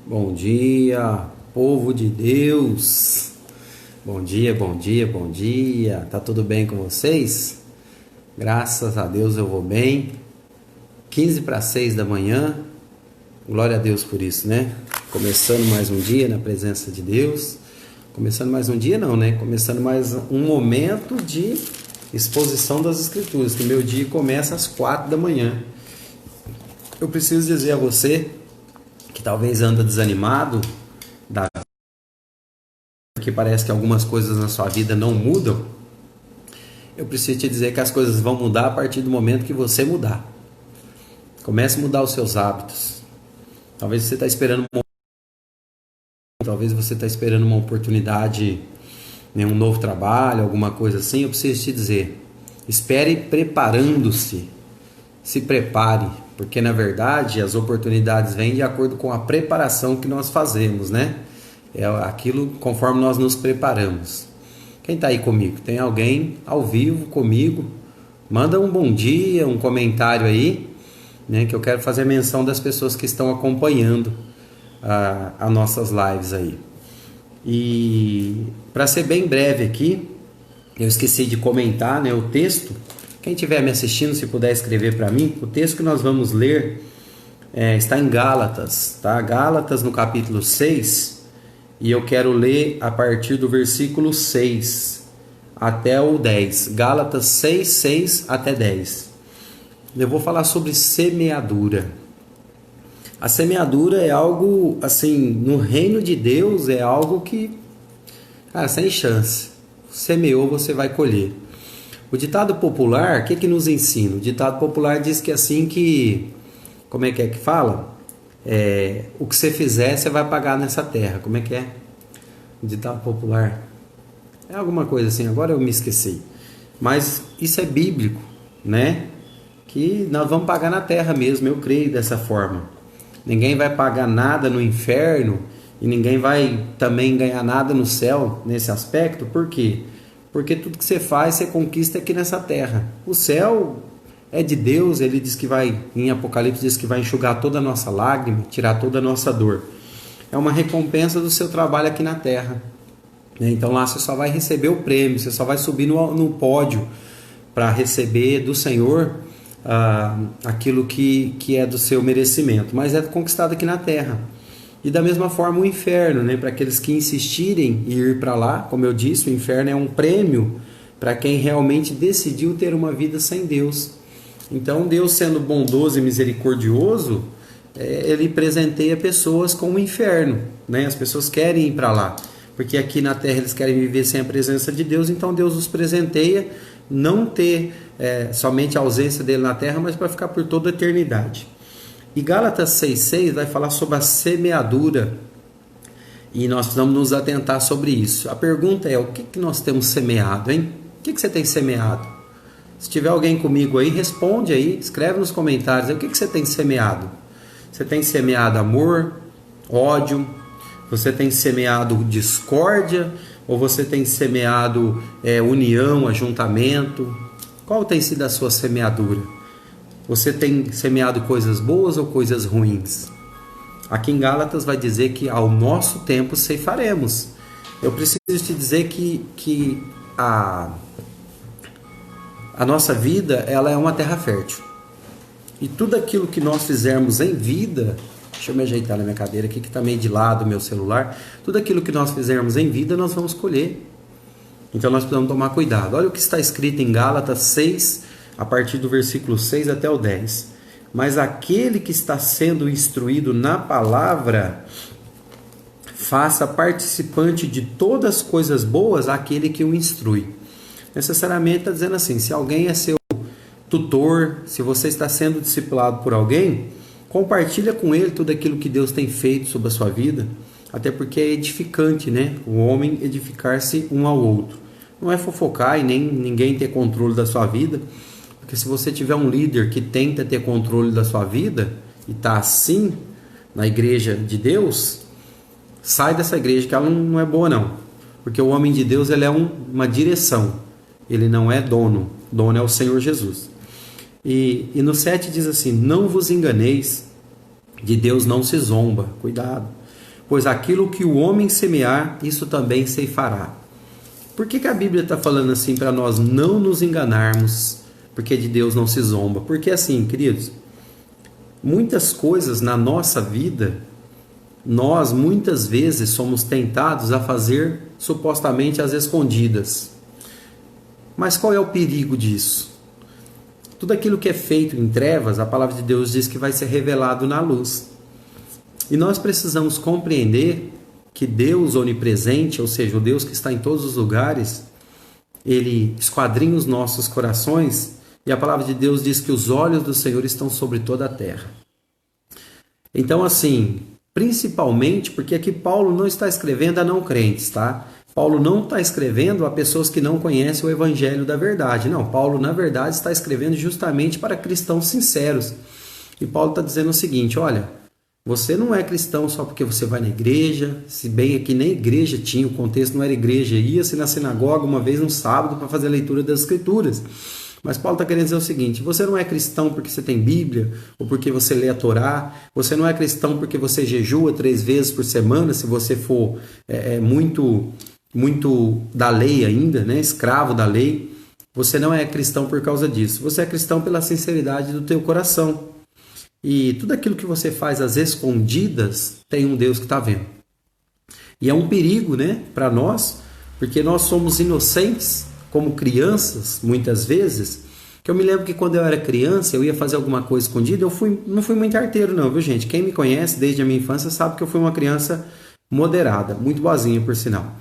Bom dia, povo de Deus. Bom dia, bom dia, bom dia. Tá tudo bem com vocês? Graças a Deus eu vou bem. 15 para 6 da manhã. Glória a Deus por isso, né? Começando mais um dia na presença de Deus. Começando mais um dia não, né? Começando mais um momento de exposição das Escrituras, que meu dia começa às 4 da manhã. Eu preciso dizer a você que talvez anda desanimado, porque parece que algumas coisas na sua vida não mudam. Eu preciso te dizer que as coisas vão mudar a partir do momento que você mudar. Comece a mudar os seus hábitos. Talvez você está esperando uma oportunidade, né, um novo trabalho, alguma coisa assim. Eu preciso te dizer, espere preparando-se. Se prepare, porque na verdade as oportunidades vêm de acordo com a preparação que nós fazemos, né? É aquilo conforme nós nos preparamos. Quem está aí comigo? Tem alguém ao vivo comigo? Manda um bom dia, um comentário aí, né? Que eu quero fazer menção das pessoas que estão acompanhando as nossas lives aí. E para ser bem breve aqui, eu esqueci de comentar, né, o texto. Quem estiver me assistindo, se puder escrever para mim, o texto que nós vamos ler está em Gálatas, tá? Gálatas no capítulo 6, e eu quero ler a partir do versículo 6 até o 10. Gálatas 6, 6 até 10. Eu vou falar sobre semeadura. A semeadura é algo, assim, no reino de Deus é algo que, cara, sem chance. Semeou, você vai colher. O ditado popular, o que nos ensina? O ditado popular diz que assim que... Como é que fala? O que você fizer, você vai pagar nessa terra. Como é que é? O ditado popular. É alguma coisa assim, agora eu me esqueci. Mas isso é bíblico, né? Que nós vamos pagar na terra mesmo, eu creio dessa forma. Ninguém vai pagar nada no inferno e ninguém vai também ganhar nada no céu nesse aspecto. Por quê? Porque tudo que você faz, você conquista aqui nessa terra. O céu é de Deus, ele diz que vai, em Apocalipse, diz que vai enxugar toda a nossa lágrima, tirar toda a nossa dor. É uma recompensa do seu trabalho aqui na terra. Então lá você só vai receber o prêmio, você só vai subir no pódio para receber do Senhor aquilo que é do seu merecimento, mas é conquistado aqui na terra. E da mesma forma o inferno, né? Para aqueles que insistirem em ir para lá, como eu disse, o inferno é um prêmio para quem realmente decidiu ter uma vida sem Deus. Então Deus, sendo bondoso e misericordioso, ele presenteia pessoas com o inferno, né? As pessoas querem ir para lá, porque aqui na terra eles querem viver sem a presença de Deus, então Deus os presenteia, não ter somente a ausência dele na terra, mas para ficar por toda a eternidade. E Gálatas 6,6 vai falar sobre a semeadura, e nós precisamos nos atentar sobre isso. A pergunta é, o que nós temos semeado, hein? O que você tem semeado? Se tiver alguém comigo aí, responde aí, escreve nos comentários, o que você tem semeado? Você tem semeado amor, ódio? Você tem semeado discórdia? Ou você tem semeado união, ajuntamento? Qual tem sido a sua semeadura? Você tem semeado coisas boas ou coisas ruins? Aqui em Gálatas vai dizer que ao nosso tempo ceifaremos. Eu preciso te dizer que a nossa vida, ela é uma terra fértil. E tudo aquilo que nós fizermos em vida... Deixa eu me ajeitar na minha cadeira aqui, que está meio de lado o meu celular. Tudo aquilo que nós fizermos em vida, nós vamos colher. Então nós precisamos tomar cuidado. Olha o que está escrito em Gálatas 6, a partir do versículo 6 até o 10. Mas aquele que está sendo instruído na palavra, faça participante de todas as coisas boas aquele que o instrui. Necessariamente está dizendo assim, se alguém é seu tutor, se você está sendo discipulado por alguém, compartilha com ele tudo aquilo que Deus tem feito sobre a sua vida, até porque é edificante, né? O homem edificar-se um ao outro. Não é fofocar e nem ninguém ter controle da sua vida, porque se você tiver um líder que tenta ter controle da sua vida e está assim na igreja de Deus, sai dessa igreja, que ela não é boa não, porque o homem de Deus, ele é uma direção, ele não é dono é o Senhor Jesus. E no 7 diz assim, não vos enganeis, de Deus não se zomba, cuidado. pois aquilo que o homem semear, isso também ceifará. Por que a Bíblia está falando assim para nós não nos enganarmos? Porque de Deus não se zomba. Porque assim, queridos, muitas coisas na nossa vida, nós muitas vezes somos tentados a fazer supostamente às escondidas. Mas qual é o perigo disso? Tudo aquilo que é feito em trevas, a palavra de Deus diz que vai ser revelado na luz. E nós precisamos compreender que Deus onipresente, ou seja, o Deus que está em todos os lugares, Ele esquadrinha os nossos corações, e a palavra de Deus diz que os olhos do Senhor estão sobre toda a terra. Então, assim, principalmente porque aqui Paulo não está escrevendo a não crentes, tá? Paulo não está escrevendo a pessoas que não conhecem o evangelho da verdade. Não, Paulo, na verdade, está escrevendo justamente para cristãos sinceros. E Paulo está dizendo o seguinte, olha, você não é cristão só porque você vai na igreja, se bem é que nem igreja tinha, o contexto não era igreja, ia-se na sinagoga uma vez no sábado para fazer a leitura das escrituras. Mas Paulo está querendo dizer o seguinte, você não é cristão porque você tem Bíblia, ou porque você lê a Torá, você não é cristão porque você jejua 3 vezes por semana, se você for muito da lei ainda, né? Escravo da lei, você não é cristão por causa disso, você é cristão pela sinceridade do teu coração. E tudo aquilo que você faz às escondidas, tem um Deus que está vendo. E é um perigo, né, para nós, porque nós somos inocentes, como crianças, muitas vezes, que eu me lembro que quando eu era criança, eu ia fazer alguma coisa escondida, não fui muito arteiro não, viu gente? Quem me conhece desde a minha infância sabe que eu fui uma criança moderada, muito boazinha por sinal.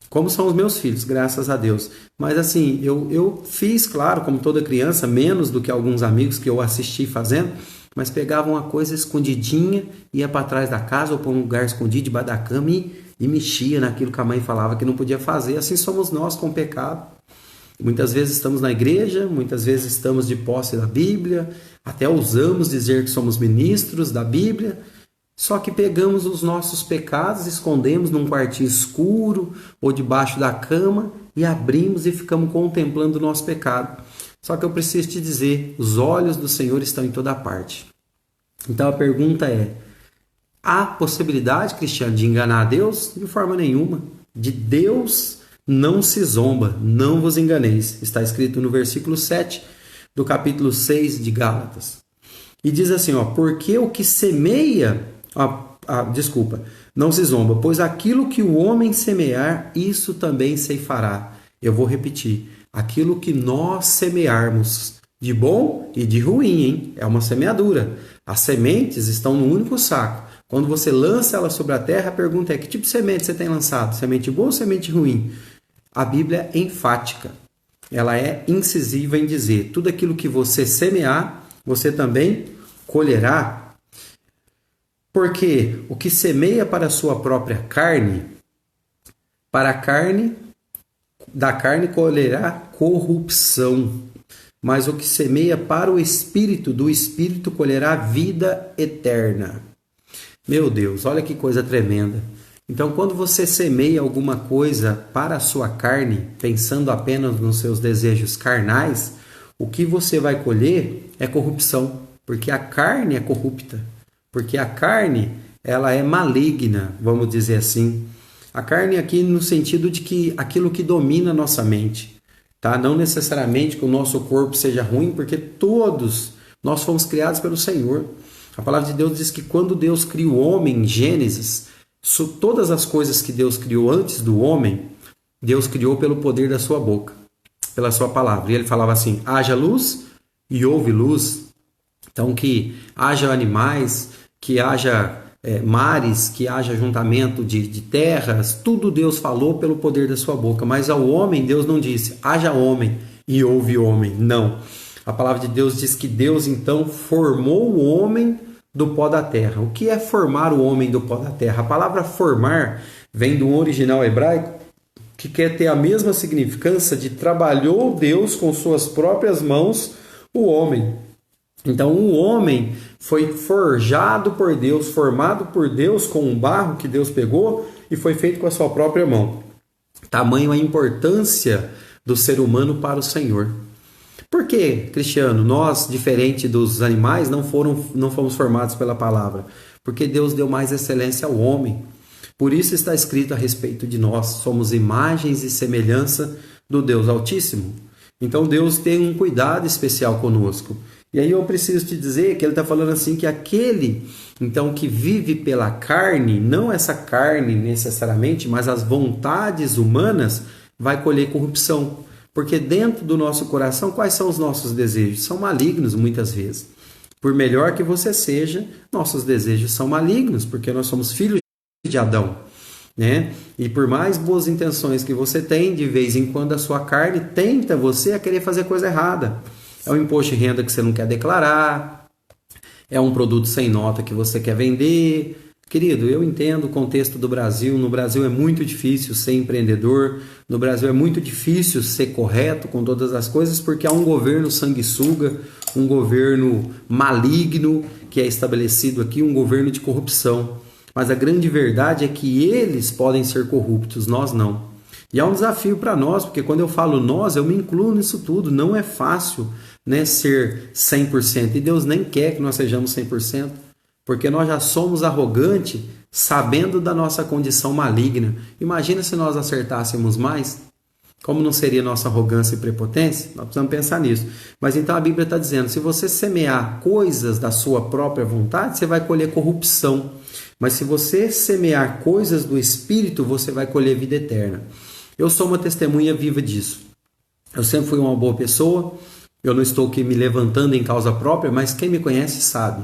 Como são os meus filhos, graças a Deus. Mas assim, eu fiz, claro, como toda criança, menos do que alguns amigos que eu assisti fazendo, mas pegava uma coisa escondidinha, ia para trás da casa ou para um lugar escondido debaixo da cama e mexia naquilo que a mãe falava que não podia fazer. Assim somos nós com o pecado. Muitas vezes estamos na igreja, muitas vezes estamos de posse da Bíblia, até ousamos dizer que somos ministros da Bíblia, só que pegamos os nossos pecados, escondemos num quartinho escuro ou debaixo da cama e abrimos e ficamos contemplando o nosso pecado. Só que eu preciso te dizer, os olhos do Senhor estão em toda parte. Então a pergunta é, há possibilidade, Cristiano, de enganar a Deus? De forma nenhuma. De Deus não se zomba, não vos enganeis. Está escrito no versículo 7 do capítulo 6 de Gálatas. E diz assim, porque o que semeia... não se zomba, pois aquilo que o homem semear, isso também ceifará. Eu vou repetir, aquilo que nós semearmos, de bom e de ruim, hein? É uma semeadura. As sementes estão no único saco. Quando você lança ela sobre a terra, a pergunta é, que tipo de semente você tem lançado? Semente boa ou semente ruim? A Bíblia é enfática. Ela é incisiva em dizer, tudo aquilo que você semear, você também colherá. Porque o que semeia para a sua própria carne, da carne colherá corrupção. Mas o que semeia para o Espírito, do Espírito colherá vida eterna. Meu Deus, olha que coisa tremenda. Então, quando você semeia alguma coisa para a sua carne, pensando apenas nos seus desejos carnais, o que você vai colher é corrupção, porque a carne é corrupta. Porque a carne, ela é maligna, vamos dizer assim. A carne aqui no sentido de que aquilo que domina a nossa mente, tá? Não necessariamente que o nosso corpo seja ruim, porque todos nós fomos criados pelo Senhor. A palavra de Deus diz que quando Deus cria o homem em Gênesis, todas as coisas que Deus criou antes do homem, Deus criou pelo poder da sua boca, pela sua palavra. E ele falava assim, haja luz e houve luz. Então que haja animais, que haja mares, que haja juntamento de terras, tudo Deus falou pelo poder da sua boca. Mas ao homem, Deus não disse, haja homem e houve homem. Não. A palavra de Deus diz que Deus então formou o homem do pó da terra. O que é formar o homem do pó da terra? A palavra formar vem do original hebraico, que quer ter a mesma significância de trabalhou Deus com suas próprias mãos o homem. Então o homem foi forjado por Deus, formado por Deus com um barro que Deus pegou e foi feito com a sua própria mão. Tamanho a importância do ser humano para o Senhor. Por que, Cristiano, nós, diferente dos animais, não fomos formados pela palavra? Porque Deus deu mais excelência ao homem. Por isso está escrito a respeito de nós, somos imagens e semelhança do Deus Altíssimo. Então Deus tem um cuidado especial conosco. E aí eu preciso te dizer que ele está falando assim que aquele então que vive pela carne, não essa carne necessariamente, mas as vontades humanas, vai colher corrupção. Porque dentro do nosso coração, quais são os nossos desejos? São malignos muitas vezes. Por melhor que você seja, nossos desejos são malignos, porque nós somos filhos de Adão, né? E por mais boas intenções que você tem, de vez em quando a sua carne tenta você a querer fazer coisa errada. É um imposto de renda que você não quer declarar, é um produto sem nota que você quer vender. Querido, eu entendo o contexto do Brasil. No Brasil é muito difícil ser empreendedor, no Brasil é muito difícil ser correto com todas as coisas, porque há um governo sanguessuga, um governo maligno que é estabelecido aqui, um governo de corrupção. Mas a grande verdade é que eles podem ser corruptos, nós não. E é um desafio para nós, porque quando eu falo nós, eu me incluo nisso tudo. Não é fácil, né, ser 100%. E Deus nem quer que nós sejamos 100%, porque nós já somos arrogantes, sabendo da nossa condição maligna. Imagina se nós acertássemos mais. Como não seria nossa arrogância e prepotência? Nós precisamos pensar nisso. Mas então a Bíblia está dizendo, se você semear coisas da sua própria vontade, você vai colher corrupção. Mas se você semear coisas do Espírito, você vai colher vida eterna. Eu sou uma testemunha viva disso. Eu sempre fui uma boa pessoa, eu não estou aqui me levantando em causa própria, mas quem me conhece sabe.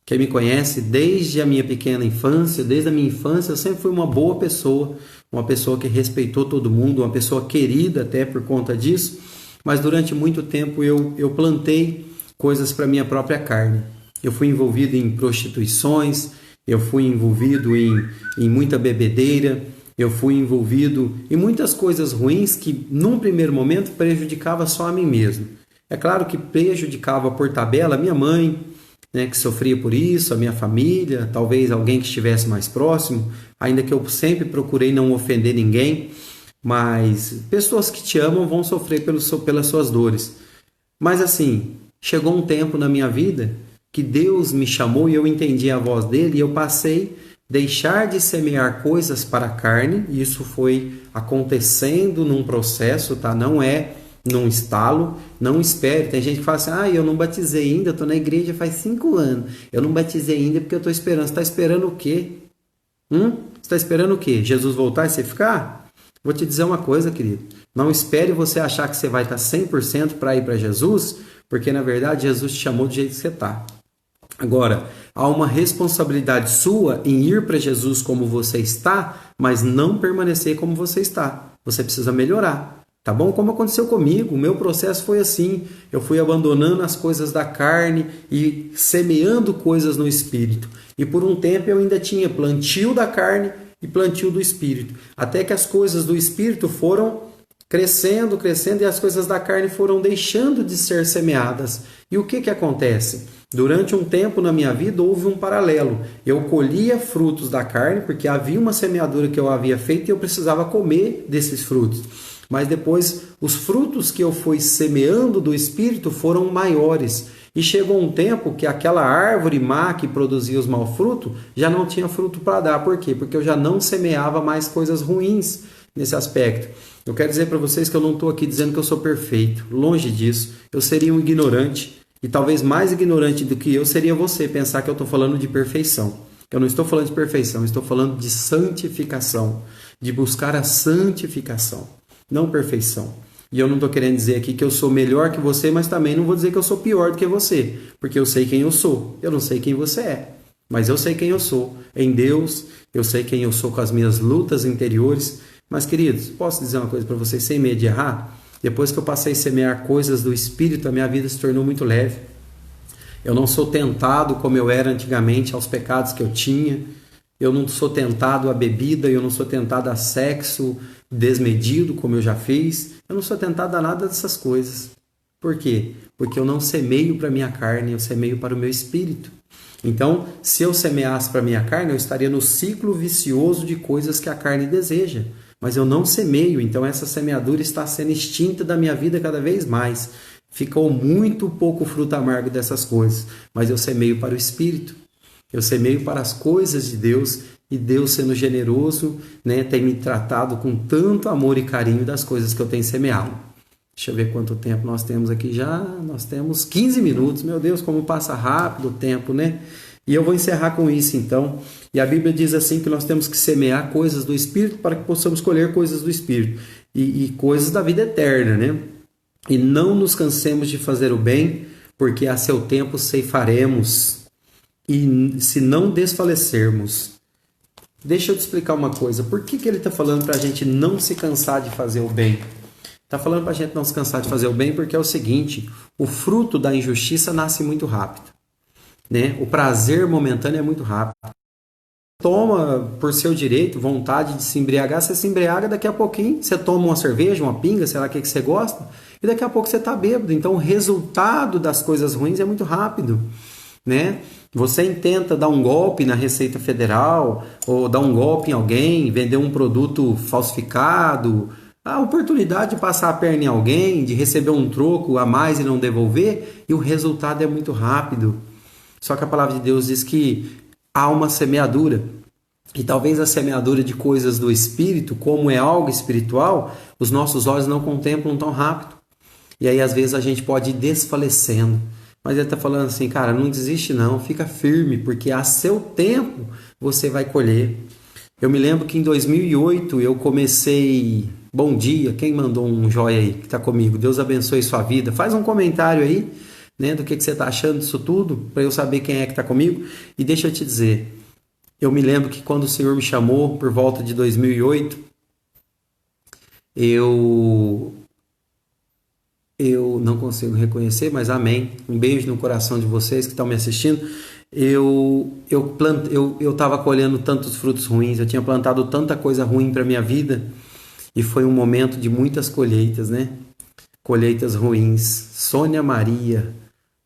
Quem me conhece desde a minha pequena infância, desde a minha infância, eu sempre fui uma boa pessoa, uma pessoa que respeitou todo mundo, uma pessoa querida até por conta disso, mas durante muito tempo eu plantei coisas para minha própria carne. Eu fui envolvido em prostituições, eu fui envolvido em muita bebedeira, eu fui envolvido em muitas coisas ruins que, num primeiro momento, prejudicava só a mim mesmo. É claro que prejudicava por tabela a minha mãe, né, que sofria por isso, a minha família, talvez alguém que estivesse mais próximo, ainda que eu sempre procurei não ofender ninguém, mas pessoas que te amam vão sofrer pelas suas dores. Mas assim, chegou um tempo na minha vida que Deus me chamou e eu entendi a voz dele e eu passei a deixar de semear coisas para a carne. E isso foi acontecendo num processo, tá? Não é num estalo. Não espere. Tem gente que fala assim, eu não batizei ainda, estou na igreja faz 5 anos. Eu não batizei ainda porque eu estou esperando. Você está esperando o quê? Você está esperando o quê? Jesus voltar e você ficar? Vou te dizer uma coisa, querido. Não espere você achar que você vai estar 100% para ir para Jesus, porque na verdade Jesus te chamou do jeito que você está. Agora, há uma responsabilidade sua em ir para Jesus como você está, mas não permanecer como você está. Você precisa melhorar, tá bom? Como aconteceu comigo, o meu processo foi assim. Eu fui abandonando as coisas da carne e semeando coisas no Espírito. E por um tempo eu ainda tinha plantio da carne e plantio do Espírito. Até que as coisas do Espírito foram crescendo e as coisas da carne foram deixando de ser semeadas. E o que acontece? Durante um tempo na minha vida houve um paralelo. Eu colhia frutos da carne, porque havia uma semeadura que eu havia feito e eu precisava comer desses frutos. Mas depois os frutos que eu fui semeando do Espírito foram maiores. E chegou um tempo que aquela árvore má que produzia os maus frutos já não tinha fruto para dar. Por quê? Porque eu já não semeava mais coisas ruins nesse aspecto. Eu quero dizer para vocês que eu não estou aqui dizendo que eu sou perfeito. Longe disso. Eu seria um ignorante. E talvez mais ignorante do que eu seria você pensar que eu estou falando de perfeição. Eu não estou falando de perfeição, eu estou falando de santificação. De buscar a santificação, não perfeição. E eu não estou querendo dizer aqui que eu sou melhor que você, mas também não vou dizer que eu sou pior do que você. Porque eu sei quem eu sou, eu não sei quem você é. Mas eu sei quem eu sou em Deus, eu sei quem eu sou com as minhas lutas interiores. Mas queridos, posso dizer uma coisa para vocês sem medo de errar? Depois que eu passei a semear coisas do Espírito, a minha vida se tornou muito leve. Eu não sou tentado como eu era antigamente aos pecados que eu tinha. Eu não sou tentado à bebida, eu não sou tentado a sexo desmedido como eu já fiz. Eu não sou tentado a nada dessas coisas. Por quê? Porque eu não semeio para a minha carne, eu semeio para o meu espírito. Então, se eu semeasse para a minha carne, eu estaria no ciclo vicioso de coisas que a carne deseja. Mas eu não semeio, então essa semeadura está sendo extinta da minha vida cada vez mais. Ficou muito pouco fruto amargo dessas coisas, mas eu semeio para o Espírito. Eu semeio para as coisas de Deus e Deus sendo generoso, né, tem me tratado com tanto amor e carinho das coisas que eu tenho semeado. Deixa eu ver quanto tempo nós temos aqui já. Nós temos 15 minutos. Meu Deus, como passa rápido o tempo, né? E eu vou encerrar com isso então. E a Bíblia diz assim que nós temos que semear coisas do Espírito para que possamos colher coisas do Espírito. E coisas da vida eterna, né? E não nos cansemos de fazer o bem, porque a seu tempo ceifaremos. E se não desfalecermos. Deixa eu te explicar uma coisa. Por que ele está falando para a gente não se cansar de fazer o bem? Está falando para a gente não se cansar de fazer o bem porque é o seguinte, o fruto da injustiça nasce muito rápido, né? O prazer momentâneo é muito rápido. Toma por seu direito, vontade de se embriagar, você se embriaga, daqui a pouquinho você toma uma cerveja, uma pinga, sei lá o que você gosta, e daqui a pouco você está bêbado. Então o resultado das coisas ruins é muito rápido, né? Você intenta dar um golpe na Receita Federal, ou dar um golpe em alguém, vender um produto falsificado, a oportunidade de passar a perna em alguém, de receber um troco a mais e não devolver, e o resultado é muito rápido. Só que a palavra de Deus diz que há uma semeadura, e talvez a semeadura de coisas do Espírito, como é algo espiritual, os nossos olhos não contemplam tão rápido. E aí às vezes a gente pode ir desfalecendo. Mas ele está falando assim, cara, não desiste não, fica firme, porque a seu tempo você vai colher. Eu me lembro que em 2008 eu comecei... Bom dia, quem mandou um joia aí que está comigo? Deus abençoe sua vida. Faz um comentário aí, né, do que você está achando disso tudo, para eu saber quem é que está comigo. E deixa eu te dizer, eu me lembro que quando o Senhor me chamou, por volta de 2008, eu não consigo reconhecer, mas amém. Um beijo no coração de vocês que estão me assistindo. Eu estava colhendo tantos frutos ruins, eu tinha plantado tanta coisa ruim para minha vida, e foi um momento de muitas colheitas, né? Colheitas ruins. Sônia Maria.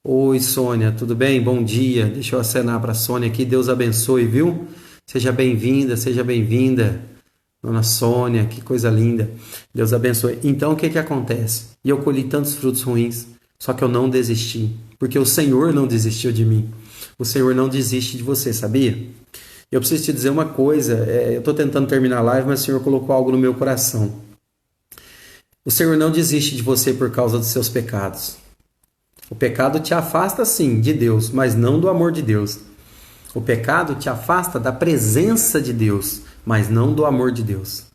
Oi, Sônia, tudo bem? Bom dia. Deixa eu acenar para a Sônia aqui. Deus abençoe, viu? Seja bem-vinda. Dona Sônia, que coisa linda. Deus abençoe. Então, o que acontece? E eu colhi tantos frutos ruins, só que eu não desisti, porque o Senhor não desistiu de mim. O Senhor não desiste de você, sabia? Eu preciso te dizer uma coisa, eu estou tentando terminar a live, mas o Senhor colocou algo no meu coração. O Senhor não desiste de você por causa dos seus pecados. O pecado te afasta, sim, de Deus, mas não do amor de Deus. O pecado te afasta da presença de Deus, mas não do amor de Deus.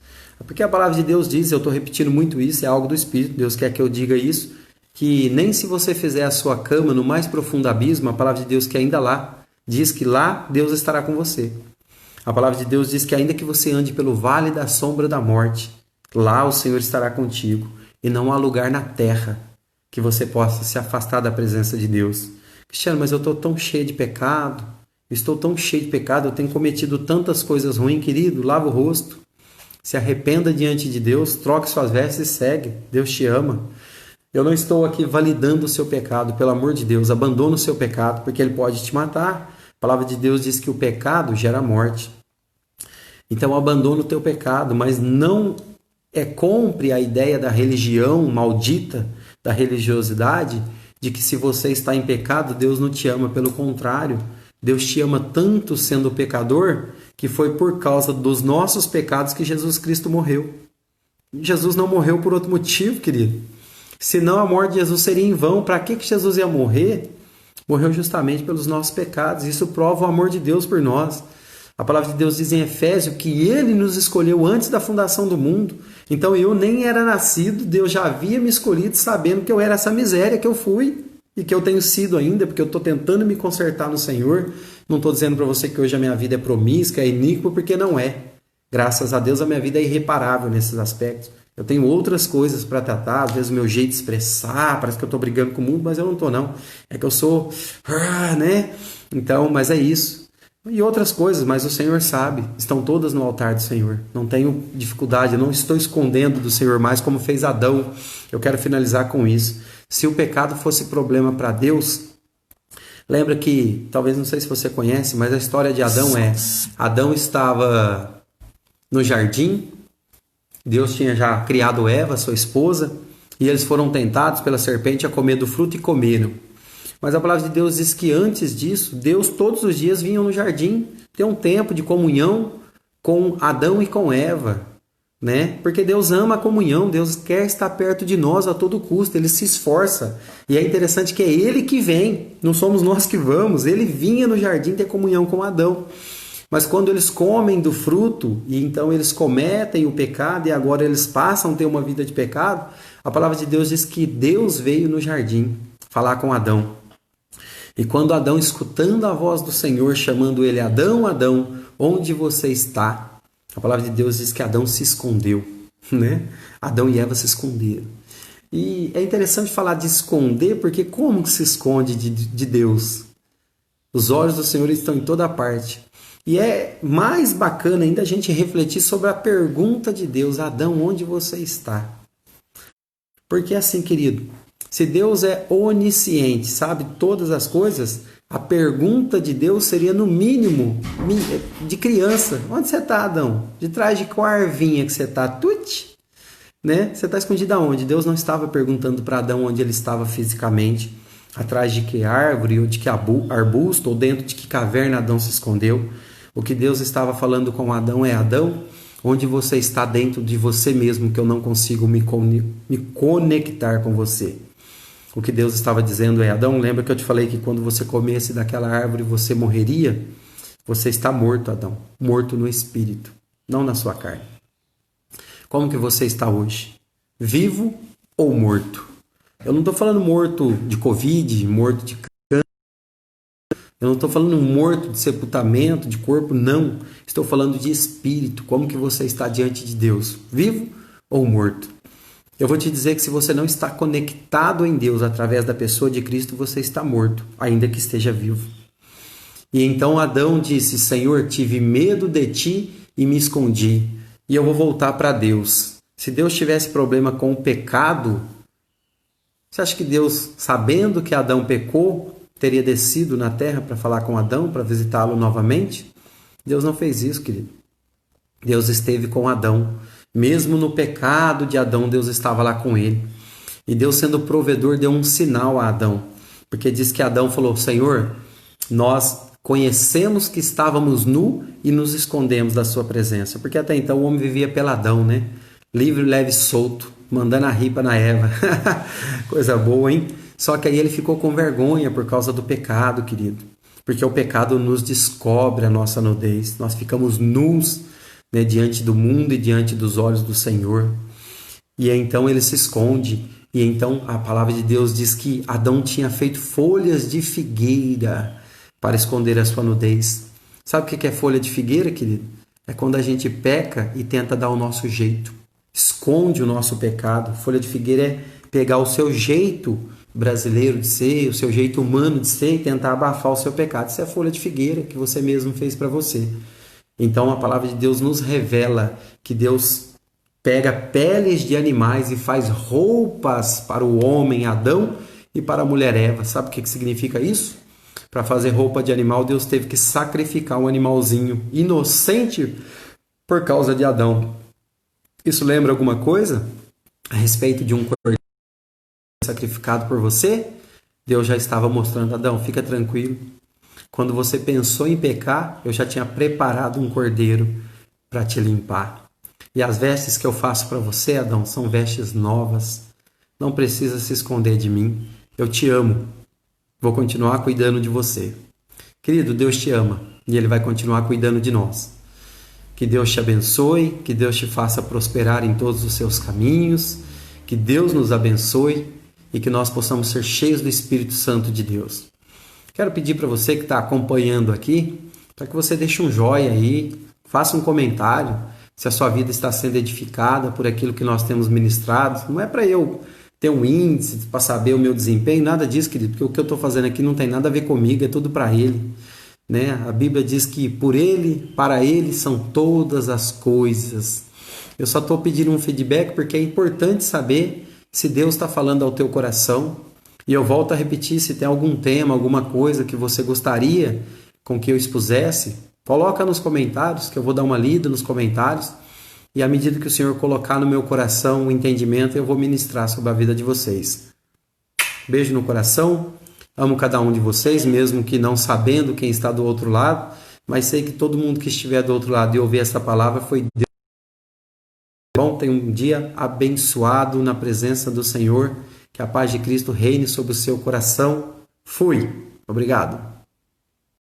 Porque a palavra de Deus diz, eu estou repetindo muito isso, é algo do Espírito, Deus quer que eu diga isso, que nem se você fizer a sua cama no mais profundo abismo, a palavra de Deus que ainda lá, diz que lá Deus estará com você. A palavra de Deus diz que ainda que você ande pelo vale da sombra da morte, lá o Senhor estará contigo. E não há lugar na terra que você possa se afastar da presença de Deus. Cristiano, mas eu estou tão cheio de pecado, eu tenho cometido tantas coisas ruins, querido, lava o rosto, se arrependa diante de Deus, troque suas vestes e segue. Deus te ama. Eu não estou aqui validando o seu pecado, pelo amor de Deus, abandona o seu pecado, porque ele pode te matar. A palavra de Deus diz que o pecado gera morte. Então abandona o teu pecado, mas não compre a ideia da religião maldita, da religiosidade, de que se você está em pecado, Deus não te ama. Pelo contrário, Deus te ama tanto sendo pecador, que foi por causa dos nossos pecados que Jesus Cristo morreu. Jesus não morreu por outro motivo, querido. Senão a morte de Jesus seria em vão. Para que Jesus ia morrer? Morreu justamente pelos nossos pecados. Isso prova o amor de Deus por nós. A palavra de Deus diz em Efésios que Ele nos escolheu antes da fundação do mundo. Então eu nem era nascido, Deus já havia me escolhido sabendo que eu era essa miséria que eu fui e que eu tenho sido ainda, porque eu estou tentando me consertar no Senhor. Não estou dizendo para você que hoje a minha vida é promíscua, é iníqua, porque não é. Graças a Deus a minha vida é irreparável nesses aspectos. Eu tenho outras coisas para tratar, às vezes o meu jeito de expressar, parece que eu estou brigando com o mundo, mas eu não estou não. É que eu sou, né? Então, mas é isso. E outras coisas, mas o Senhor sabe, estão todas no altar do Senhor. Não tenho dificuldade, eu não estou escondendo do Senhor mais como fez Adão. Eu quero finalizar com isso. Se o pecado fosse problema para Deus, lembra que, talvez não sei se você conhece, mas a história de Adão Adão estava no jardim, Deus tinha já criado Eva, sua esposa, e eles foram tentados pela serpente a comer do fruto e comeram. Mas a palavra de Deus diz que antes disso, Deus todos os dias vinha no jardim ter um tempo de comunhão com Adão e com Eva, né? Porque Deus ama a comunhão, Deus quer estar perto de nós a todo custo, Ele se esforça. E é interessante que é Ele que vem, não somos nós que vamos. Ele vinha no jardim ter comunhão com Adão. Mas quando eles comem do fruto, e então eles cometem o pecado, e agora eles passam a ter uma vida de pecado, a palavra de Deus diz que Deus veio no jardim falar com Adão. E quando Adão, escutando a voz do Senhor, chamando ele, Adão, Adão, onde você está? A palavra de Deus diz que Adão se escondeu, né? Adão e Eva se esconderam. E é interessante falar de esconder, porque como que se esconde de Deus? Os olhos do Senhor estão em toda parte. E é mais bacana ainda a gente refletir sobre a pergunta de Deus, Adão, onde você está? Porque assim, querido, se Deus é onisciente, sabe todas as coisas, a pergunta de Deus seria no mínimo de criança. Onde você está, Adão? De trás de qual arvinha que você está? Tuti? Né? Você está escondido aonde? Deus não estava perguntando para Adão onde ele estava fisicamente, atrás de que árvore, ou de que arbusto, ou dentro de que caverna Adão se escondeu. O que Deus estava falando com Adão é, Adão, onde você está dentro de você mesmo, que eu não consigo me conectar com você. O que Deus estava dizendo é, Adão, lembra que eu te falei que quando você comesse daquela árvore você morreria? Você está morto, Adão, morto no espírito, não na sua carne. Como que você está hoje? Vivo ou morto? Eu não estou falando morto de Covid, morto de câncer, eu não estou falando morto de sepultamento, de corpo, não. Estou falando de espírito, como que você está diante de Deus, vivo ou morto? Eu vou te dizer que se você não está conectado em Deus através da pessoa de Cristo, você está morto, ainda que esteja vivo. E então Adão disse, Senhor, tive medo de ti e me escondi. E eu vou voltar para Deus. Se Deus tivesse problema com o pecado, você acha que Deus, sabendo que Adão pecou, teria descido na terra para falar com Adão, para visitá-lo novamente? Deus não fez isso, querido. Deus esteve com Adão. Mesmo no pecado de Adão, Deus estava lá com ele. E Deus, sendo provedor, deu um sinal a Adão. Porque diz que Adão falou, Senhor, nós conhecemos que estávamos nu e nos escondemos da sua presença. Porque até então o homem vivia peladão, né? Livre, leve, solto, mandando a ripa na Eva. Coisa boa, hein? Só que aí ele ficou com vergonha por causa do pecado, querido. Porque o pecado nos descobre a nossa nudez. Nós ficamos nus, né, diante do mundo e diante dos olhos do Senhor. E então ele se esconde. E então a palavra de Deus diz que Adão tinha feito folhas de figueira para esconder a sua nudez. Sabe o que é folha de figueira, querido? É quando a gente peca e tenta dar o nosso jeito. Esconde o nosso pecado. Folha de figueira é pegar o seu jeito brasileiro de ser, o seu jeito humano de ser e tentar abafar o seu pecado. Isso é folha de figueira que você mesmo fez para você. Então a palavra de Deus nos revela que Deus pega peles de animais e faz roupas para o homem Adão e para a mulher Eva. Sabe o que significa isso? Para fazer roupa de animal, Deus teve que sacrificar um animalzinho inocente por causa de Adão. Isso lembra alguma coisa a respeito de um cordeiro sacrificado por você? Deus já estava mostrando, Adão, fica tranquilo. Quando você pensou em pecar, eu já tinha preparado um cordeiro para te limpar. E as vestes que eu faço para você, Adão, são vestes novas. Não precisa se esconder de mim. Eu te amo. Vou continuar cuidando de você. Querido, Deus te ama e Ele vai continuar cuidando de nós. Que Deus te abençoe, que Deus te faça prosperar em todos os seus caminhos, que Deus nos abençoe e que nós possamos ser cheios do Espírito Santo de Deus. Quero pedir para você que está acompanhando aqui, para que você deixe um joinha aí, faça um comentário, se a sua vida está sendo edificada por aquilo que nós temos ministrado. Não é para eu ter um índice, para saber o meu desempenho, nada disso, querido, porque o que eu estou fazendo aqui não tem nada a ver comigo, é tudo para Ele. Né? A Bíblia diz que por Ele, para Ele são todas as coisas. Eu só estou pedindo um feedback porque é importante saber se Deus está falando ao teu coração. E eu volto a repetir, se tem algum tema, alguma coisa que você gostaria com que eu expusesse, coloca nos comentários, que eu vou dar uma lida nos comentários. E à medida que o Senhor colocar no meu coração o entendimento, eu vou ministrar sobre a vida de vocês. Beijo no coração. Amo cada um de vocês, mesmo que não sabendo quem está do outro lado. mas sei que todo mundo que estiver do outro lado e ouvir essa palavra foi Deus. Bom, tenha um dia abençoado na presença do Senhor, que a paz de Cristo reine sobre o seu coração. Fui. Obrigado.